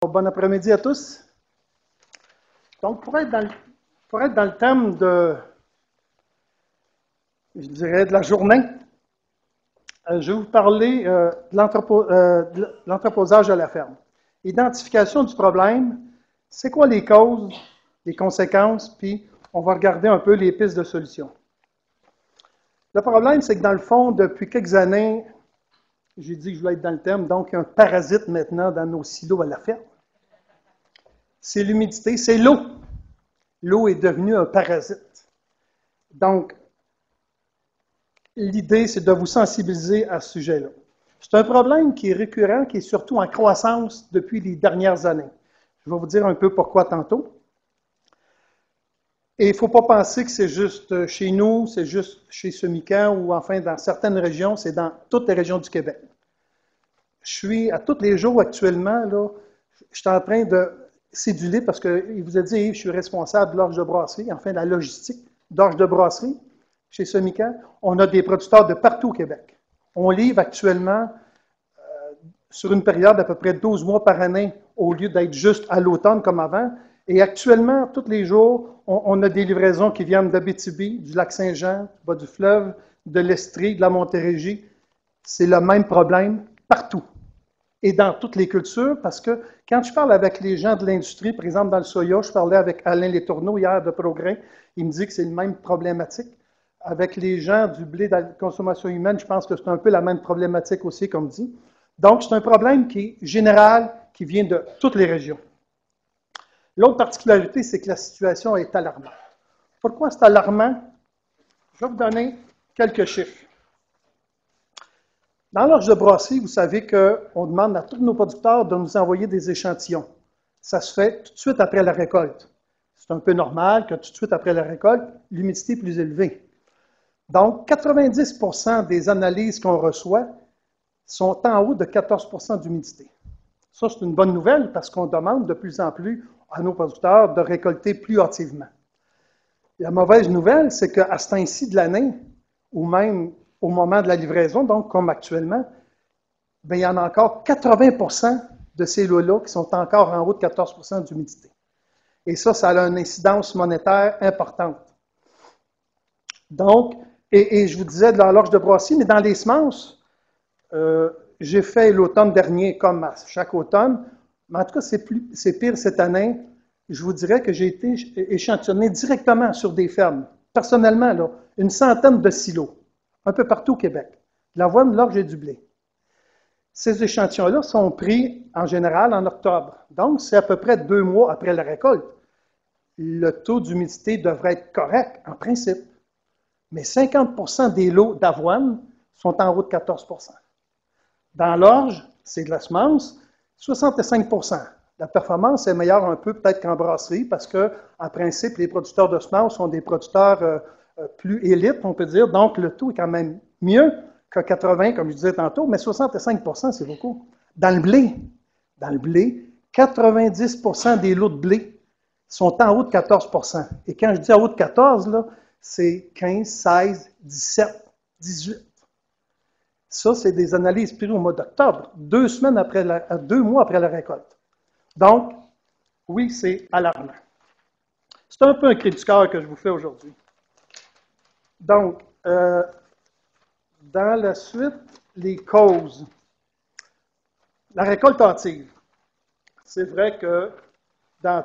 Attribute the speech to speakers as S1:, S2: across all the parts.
S1: Bon après-midi à tous. Donc, pour être dans le thème je dirais, de la journée, je vais vous parler de l'entreposage à la ferme. Identification du problème, c'est quoi les causes, les conséquences, puis on va regarder un peu les pistes de solutions. Le problème, c'est que dans le fond, depuis quelques années, j'ai dit que je voulais être dans le thème, donc il y a un parasite maintenant dans nos silos à la ferme. C'est l'humidité, c'est l'eau. L'eau est devenue un parasite. Donc, l'idée, c'est de vous sensibiliser à ce sujet-là. C'est un problème qui est récurrent, qui est surtout en croissance depuis les dernières années. Je vais vous dire un peu pourquoi tantôt. Et il ne faut pas penser que c'est juste chez nous, c'est juste chez Semican ou enfin dans certaines régions, c'est dans toutes les régions du Québec. Je suis à tous les jours actuellement, là, je suis en train de céduler parce qu'il vous a dit, Yves, je suis responsable de l'orge de brasserie, enfin de la logistique d'orge de brasserie chez Semican. On a des producteurs de partout au Québec. On livre actuellement sur une période d'à peu près 12 mois par année au lieu d'être juste à l'automne comme avant. Et actuellement, tous les jours, on a des livraisons qui viennent d'Abitibi, du lac Saint-Jean, du bas du fleuve, de l'Estrie, de la Montérégie. C'est le même problème partout. Et dans toutes les cultures, parce que quand je parle avec les gens de l'industrie, par exemple dans le soya, je parlais avec Alain Letourneau hier de Progrès, il me dit que c'est la même problématique. Avec les gens du blé de la consommation humaine, je pense que c'est un peu la même problématique aussi, comme dit. Donc, c'est un problème qui est général, qui vient de toutes les régions. L'autre particularité, c'est que la situation est alarmante. Pourquoi c'est alarmant? Je vais vous donner quelques chiffres. Dans l'orge de brasserie, vous savez qu'on demande à tous nos producteurs de nous envoyer des échantillons. Ça se fait tout de suite après la récolte. C'est un peu normal que tout de suite après la récolte, l'humidité est plus élevée. Donc, 90% des analyses qu'on reçoit sont en haut de 14% d'humidité. Ça, c'est une bonne nouvelle parce qu'on demande de plus en plus à nos producteurs de récolter plus hâtivement. La mauvaise nouvelle, c'est qu'à ce temps-ci de l'année, ou même au moment de la livraison, donc comme actuellement, bien, il y en a encore 80% de ces lots-là qui sont encore en haut de 14% d'humidité. Et ça a une incidence monétaire importante. Donc, et je vous disais de l'horloge de brasserie, mais dans les semences, j'ai fait l'automne dernier comme à chaque automne, mais en tout cas, c'est pire cette année. Je vous dirais que j'ai été échantillonné directement sur des fermes, personnellement, là, une centaine de silos, un peu partout au Québec. De l'avoine, de l'orge et du blé. Ces échantillons-là sont pris en général en octobre. Donc, c'est à peu près 2 mois après la récolte. Le taux d'humidité devrait être correct, en principe. Mais 50% des lots d'avoine sont en haut de 14%. Dans l'orge, c'est de la semence, 65%. La performance est meilleure un peu peut-être qu'en brasserie parce que, en principe, les producteurs de semences sont des producteurs plus élites, on peut dire. Donc, le taux est quand même mieux que 80, comme je disais tantôt, mais 65%, c'est beaucoup. Dans le blé, 90% des lots de blé sont en haut de 14%. Et quand je dis en haut de 14, là, c'est 15, 16, 17, 18. Ça, c'est des analyses prises au mois d'octobre, 2 mois après la récolte. Donc, oui, c'est alarmant. C'est un peu un cri du cœur que je vous fais aujourd'hui. Donc, dans la suite, les causes. La récolte hâtive. C'est vrai que dans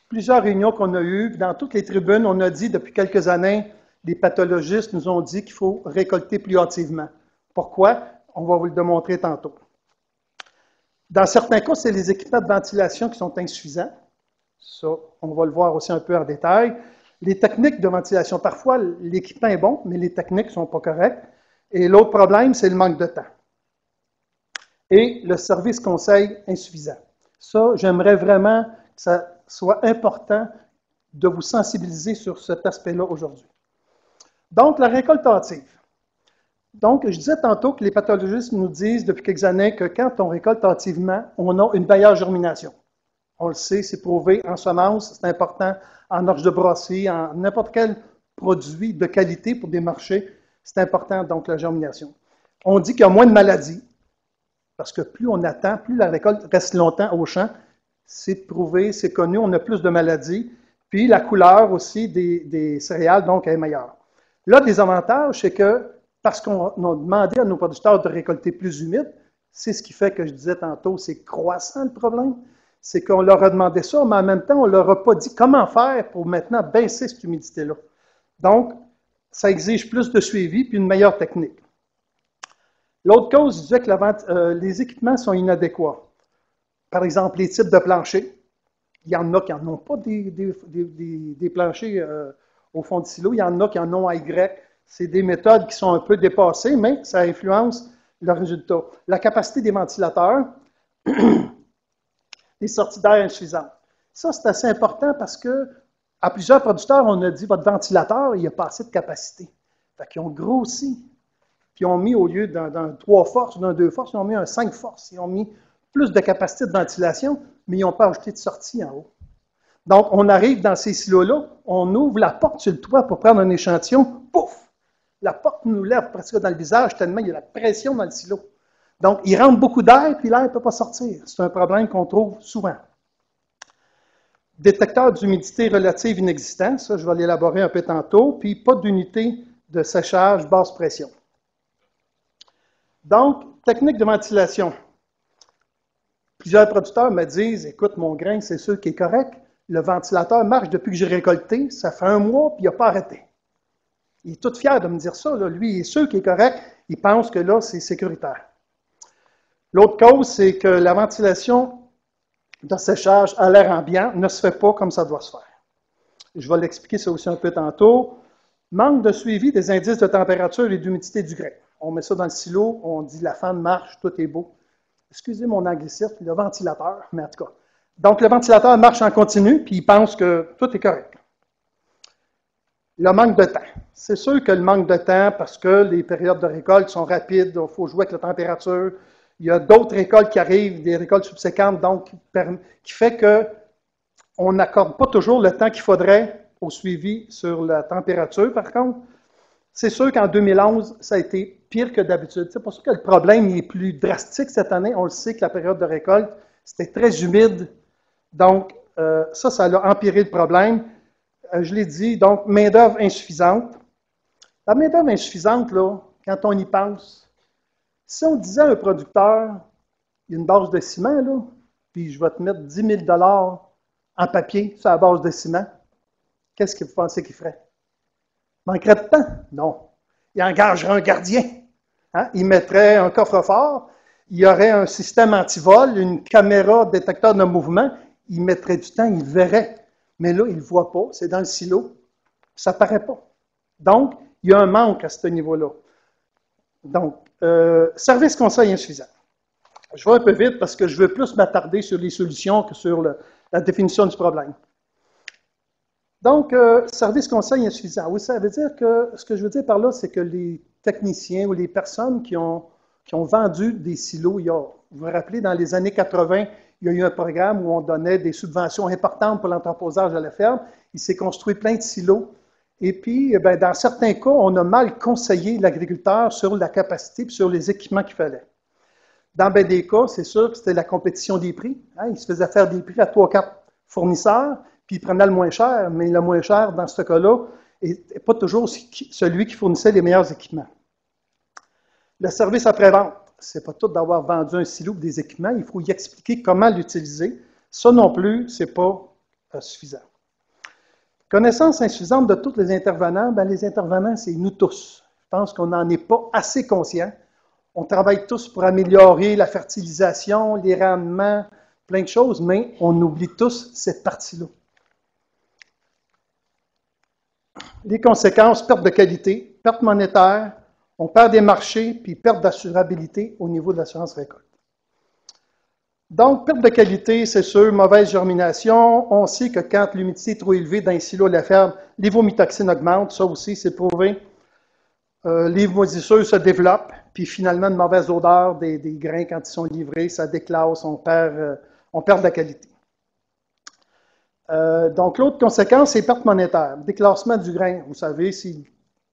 S1: plusieurs réunions qu'on a eues, dans toutes les tribunes, on a dit depuis quelques années, les pathologistes nous ont dit qu'il faut récolter plus hâtivement. Pourquoi? On va vous le démontrer tantôt. Dans certains cas, c'est les équipements de ventilation qui sont insuffisants. Ça, on va le voir aussi un peu en détail. Les techniques de ventilation, parfois, l'équipement est bon, mais les techniques ne sont pas correctes. Et l'autre problème, c'est le manque de temps. Et le service conseil insuffisant. Ça, j'aimerais vraiment que ça soit important de vous sensibiliser sur cet aspect-là aujourd'hui. Donc, la récolte hâtive. Donc, je disais tantôt que les pathologistes nous disent depuis quelques années que quand on récolte hâtivement, on a une meilleure germination. On le sait, c'est prouvé en semences, c'est important en orge de brasserie, en n'importe quel produit de qualité pour des marchés, c'est important donc la germination. On dit qu'il y a moins de maladies, parce que plus on attend, plus la récolte reste longtemps au champ, C'est prouvé, c'est connu, on a plus de maladies. Puis la couleur aussi des céréales, donc, est meilleure. Là, des avantages, c'est que parce qu'on a demandé à nos producteurs de récolter plus humide, c'est ce qui fait que je disais tantôt, c'est croissant le problème. C'est qu'on leur a demandé ça, mais en même temps, on ne leur a pas dit comment faire pour maintenant baisser cette humidité-là. Donc, ça exige plus de suivi puis une meilleure technique. L'autre cause, je disais que les équipements sont inadéquats. Par exemple, les types de planchers. Il y en a qui n'en ont pas des planchers au fond du silo. Il y en a qui en ont à Y. C'est des méthodes qui sont un peu dépassées, mais ça influence le résultat. La capacité des ventilateurs, les sorties d'air insuffisantes. Ça, c'est assez important parce que à plusieurs producteurs, on a dit votre ventilateur, il n'a pas assez de capacité. Fait qu'ils ont grossi. Puis ils ont mis, au lieu d'un 3 forces ou d'un 2 forces, ils ont mis un 5 forces. Ils ont mis plus de capacité de ventilation, mais ils n'ont pas ajouté de sortie en haut. Donc, on arrive dans ces silos-là, on ouvre la porte sur le toit pour prendre un échantillon, pouf! La porte nous lève presque dans le visage tellement il y a la pression dans le silo. Donc, il rentre beaucoup d'air, puis l'air ne peut pas sortir. C'est un problème qu'on trouve souvent. Détecteur d'humidité relative inexistant, ça, je vais l'élaborer un peu tantôt, puis pas d'unité de séchage basse pression. Donc, technique de ventilation. Plusieurs producteurs me disent, écoute, mon grain, c'est sûr qu'il est correct. Le ventilateur marche depuis que j'ai récolté. Ça fait 1 mois, puis il n'a pas arrêté. Il est tout fier de me dire ça. Là. Lui, il est sûr qu'il est correct. Il pense que là, c'est sécuritaire. L'autre cause, c'est que la ventilation de séchage à l'air ambiant ne se fait pas comme ça doit se faire. Je vais l'expliquer ça aussi un peu tantôt. Manque de suivi des indices de température et d'humidité du grain. On met ça dans le silo, on dit la fan marche, tout est beau. Excusez mon anglicisme, le ventilateur, mais en tout cas. Donc, le ventilateur marche en continu, puis il pense que tout est correct. Le manque de temps. C'est sûr que le manque de temps, parce que les périodes de récolte sont rapides, il faut jouer avec la température. Il y a d'autres récoltes qui arrivent, des récoltes subséquentes, donc qui fait qu'on n'accorde pas toujours le temps qu'il faudrait au suivi sur la température. Par contre, c'est sûr qu'en 2011, ça a été pire que d'habitude. C'est pour ça que le problème est plus drastique cette année. On le sait que la période de récolte, c'était très humide. Donc, ça a empiré le problème. Je l'ai dit, donc, main-d'œuvre insuffisante. La main-d'œuvre insuffisante, là, quand on y pense, si on disait à un producteur, il y a une base de ciment, là, puis je vais te mettre 10 000 $ en papier sur la base de ciment, qu'est-ce que vous pensez qu'il ferait? Manquerait de temps? Non. Il engagerait un gardien. Hein? Il mettrait un coffre-fort, il y aurait un système anti-vol, une caméra détecteur de mouvement, il mettrait du temps, il verrait. Mais là, il ne le voit pas, c'est dans le silo, ça ne paraît pas. Donc, il y a un manque à ce niveau-là. Donc, service conseil insuffisant. Je vais un peu vite parce que je veux plus m'attarder sur les solutions que sur la définition du problème. Donc, service conseil insuffisant. Oui, ça veut dire que, ce que je veux dire par là, c'est que les techniciens ou les personnes qui ont vendu des silos, vous vous rappelez, dans les années 80, il y a eu un programme où on donnait des subventions importantes pour l'entreposage à la ferme. Il s'est construit plein de silos. Et puis, dans certains cas, on a mal conseillé l'agriculteur sur la capacité et sur les équipements qu'il fallait. Dans bien des cas, c'est sûr que c'était la compétition des prix. Hein? Il se faisait faire des prix à 3-4 fournisseurs, puis il prenait le moins cher, mais le moins cher, dans ce cas-là, n'est pas toujours celui qui fournissait les meilleurs équipements. Le service après-vente, ce n'est pas tout d'avoir vendu un silo ou des équipements, il faut y expliquer comment l'utiliser. Ça non plus, ce n'est pas suffisant. Connaissance insuffisante de tous les intervenants, les intervenants, c'est nous tous. Je pense qu'on n'en est pas assez conscients. On travaille tous pour améliorer la fertilisation, les rendements, plein de choses, mais on oublie tous cette partie-là. Les conséquences, perte de qualité, perte monétaire, on perd des marchés, puis perte d'assurabilité au niveau de l'assurance récolte. Donc, perte de qualité, c'est sûr, mauvaise germination. On sait que quand l'humidité est trop élevée dans les silos de la ferme, les vomitoxines augmentent, ça aussi, c'est prouvé. Les moisissures se développent, puis finalement, une mauvaise odeur des grains quand ils sont livrés, ça déclasse, on perd de la qualité. Donc, l'autre conséquence, c'est perte monétaire. Déclassement du grain. Vous savez, si le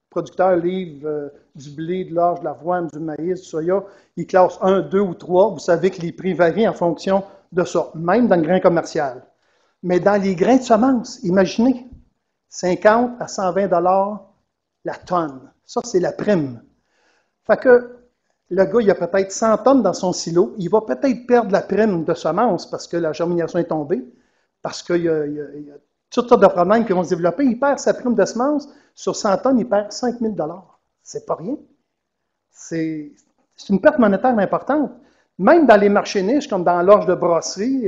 S1: producteur livre du blé, de l'orge, de l'avoine, du maïs, du soya, il classe 1, 2 ou 3. Vous savez que les prix varient en fonction de ça, même dans le grain commercial. Mais dans les grains de semences, imaginez, 50 à 120 $ la tonne. Ça, c'est la prime. Fait que le gars, il a peut-être 100 tonnes dans son silo. Il va peut-être perdre la prime de semences parce que la germination est tombée, parce qu'il y a toutes sortes de problèmes qui vont se développer. Il perd sa prime de semences. Sur 100 tonnes, il perd 5 000 $. C'est pas rien. C'est une perte monétaire importante. Même dans les marchés niches, comme dans l'orge de brasserie,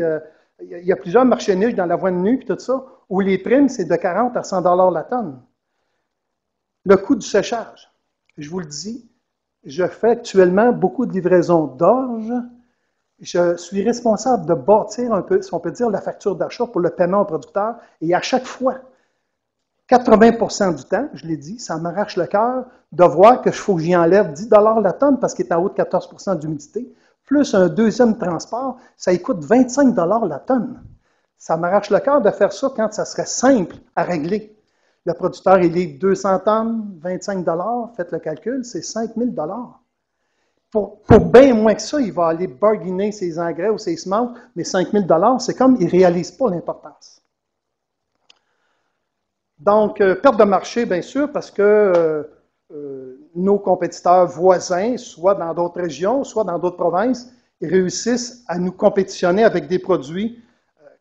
S1: il y a plusieurs marchés niches dans l'avoine nue et tout ça, où les primes, c'est de 40 à 100 $ la tonne. Le coût du séchage, je vous le dis, je fais actuellement beaucoup de livraisons d'orge. Je suis responsable de bâtir un peu, si on peut dire, la facture d'achat pour le paiement au producteur. Et à chaque fois, 80% du temps, je l'ai dit, ça m'arrache le cœur de voir qu'il faut que j'y enlève 10 $ la tonne parce qu'il est en haut de 14% d'humidité, plus un deuxième transport, ça lui coûte 25 $ la tonne. Ça m'arrache le cœur de faire ça quand ça serait simple à régler. Le producteur, il livre 200 tonnes, 25 $, faites le calcul, c'est 5 000 $. Pour bien moins que ça, il va aller bargainer ses engrais ou ses semences, mais 5 000 $, c'est comme il ne réalise pas l'importance. Donc, perte de marché, bien sûr, parce que nos compétiteurs voisins, soit dans d'autres régions, soit dans d'autres provinces, ils réussissent à nous compétitionner avec des produits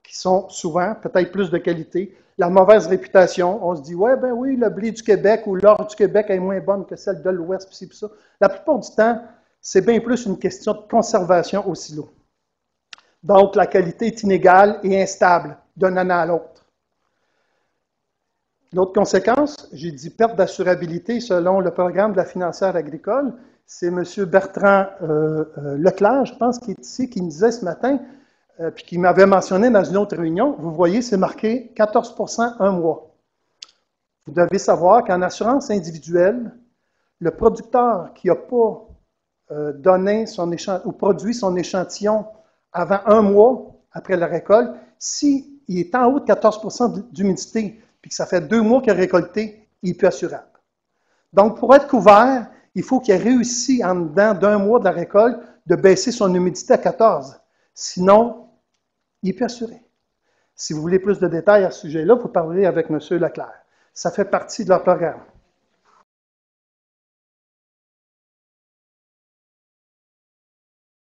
S1: qui sont souvent peut-être plus de qualité. La mauvaise réputation, on se dit, ouais, ben oui, le blé du Québec ou l'orge du Québec est moins bonne que celle de l'Ouest, puis ça. La plupart du temps, c'est bien plus une question de conservation au silo. Donc, la qualité est inégale et instable d'une année à l'autre. L'autre conséquence, j'ai dit perte d'assurabilité selon le programme de la financière agricole. C'est M. Bertrand Leclerc, je pense, qui est ici, qui me disait ce matin, puis qui m'avait mentionné dans une autre réunion, vous voyez, c'est marqué 14% un mois. Vous devez savoir qu'en assurance individuelle, le producteur qui n'a pas donné son ou produit son échantillon avant un mois après la récolte, s'il est en haut de 14% d'humidité, puis que ça fait 2 mois qu'il a récolté, il est plus assurable. Donc, pour être couvert, il faut qu'il ait réussi en dedans d'un mois de la récolte de baisser son humidité à 14. Sinon, il est plus assuré. Si vous voulez plus de détails à ce sujet-là, vous parlerez avec M. Leclerc. Ça fait partie de leur programme.